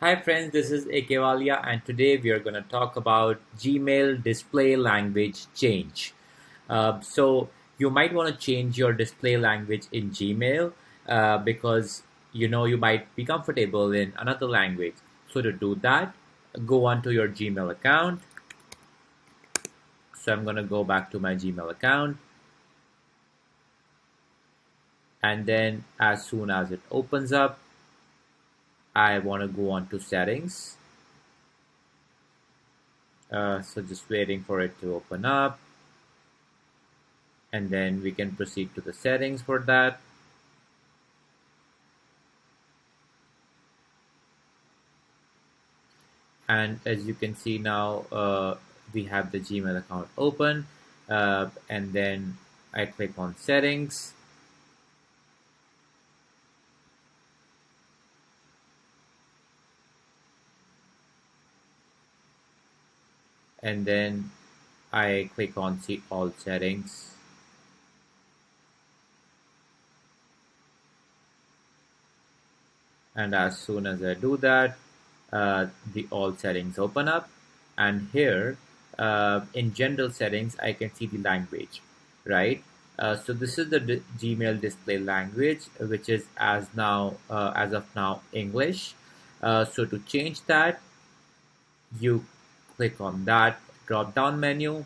Hi friends, this is AK Walia and today we are going to talk about Gmail display language change. So you might want to change your display language in Gmail because you might be comfortable in another language. So to do that, go onto your Gmail account. So I'm going to go back to my Gmail account, and then as soon as it opens up, I want to go on to settings. So just waiting for it to open up, and then we can proceed to the settings for that. And as you can see now, we have the Gmail account open, and then I click on settings, and then I click on see all settings, and as soon as I do that, the all settings open up, and here in general settings I can see the language, right? So this is the Gmail display language, which is as of now English. So to change that, you click on that drop down menu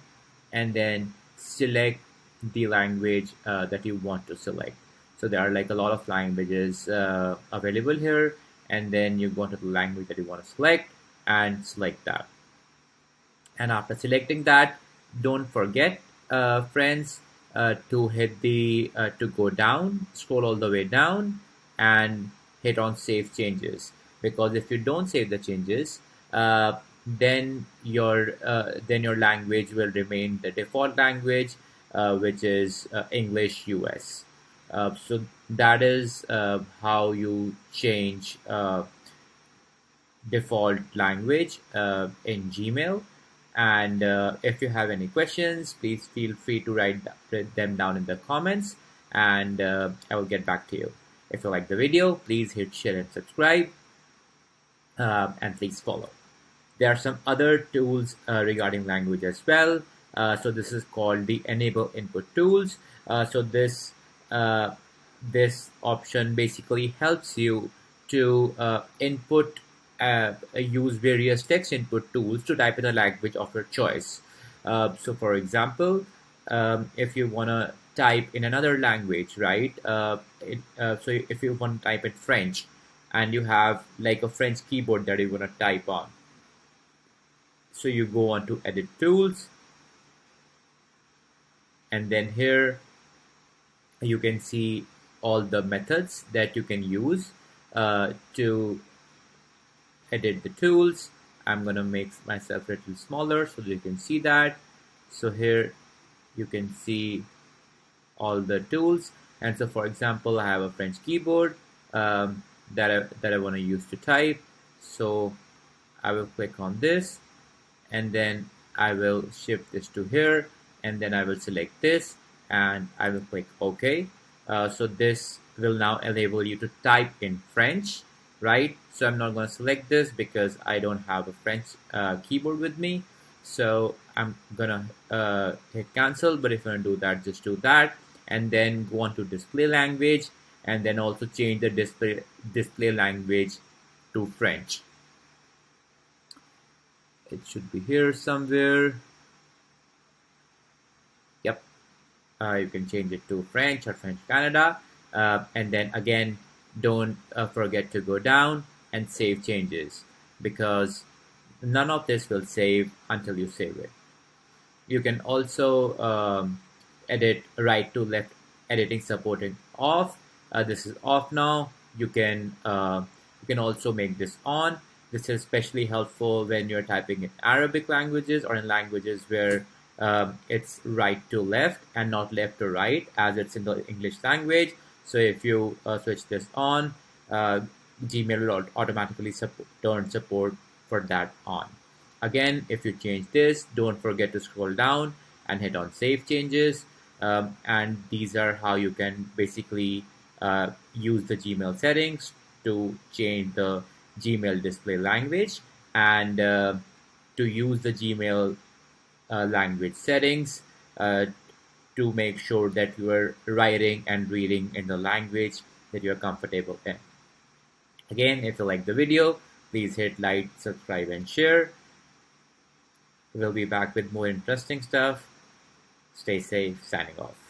and then select the language that you want to select. So there are like a lot of languages available here, and then you go to the language that you want to select and select that. And after selecting that, don't forget, friends, to hit the to go down, scroll all the way down, and hit on Save Changes. Because if you don't save the changes, then your language will remain the default language, which is English US. So that is how you change default language in Gmail. And if you have any questions, please feel free to write them down in the comments, and I will get back to you. If you like the video, please hit share and subscribe, and please follow. There are some other tools regarding language as well. So this is called the enable input tools. So this option basically helps you to use various text input tools to type in a language of your choice. So for example, if you want to type in another language, right? So if you want to type in French and you have like a French keyboard that you want to type on, so you go on to edit tools, and then here you can see all the methods that you can use to edit the tools. I'm gonna make myself a little smaller so that you can see that. So here you can see all the tools, and so for example, I have a French keyboard that I want to use to type. So I will click on this, and then I will shift this to here, and then I will select this, and I will click OK. So this will now enable you to type in French, right? So I'm not going to select this because I don't have a French keyboard with me. So I'm gonna hit cancel, but if you want to do that, just do that, and then go on to display language, and then also change the display language to French. It should be here somewhere. Yep. You can change it to French or French Canada, and then again, don't forget to go down and save changes, because none of this will save until you save it. You can also edit right to left editing supporting off. This is off now. You can also make this on. This is especially helpful when you're typing in Arabic languages or in languages where it's right to left and not left to right, as it's in the English language. So if you switch this on, Gmail will automatically turn support for that on. Again, if you change this, don't forget to scroll down and hit on Save Changes. And these are how you can basically use the Gmail settings to change the Gmail display language, and to use the Gmail language settings to make sure that you are writing and reading in the language that you're comfortable in. Again, if you like the video, please hit like, subscribe, and share. We'll be back with more interesting stuff. Stay safe, signing off.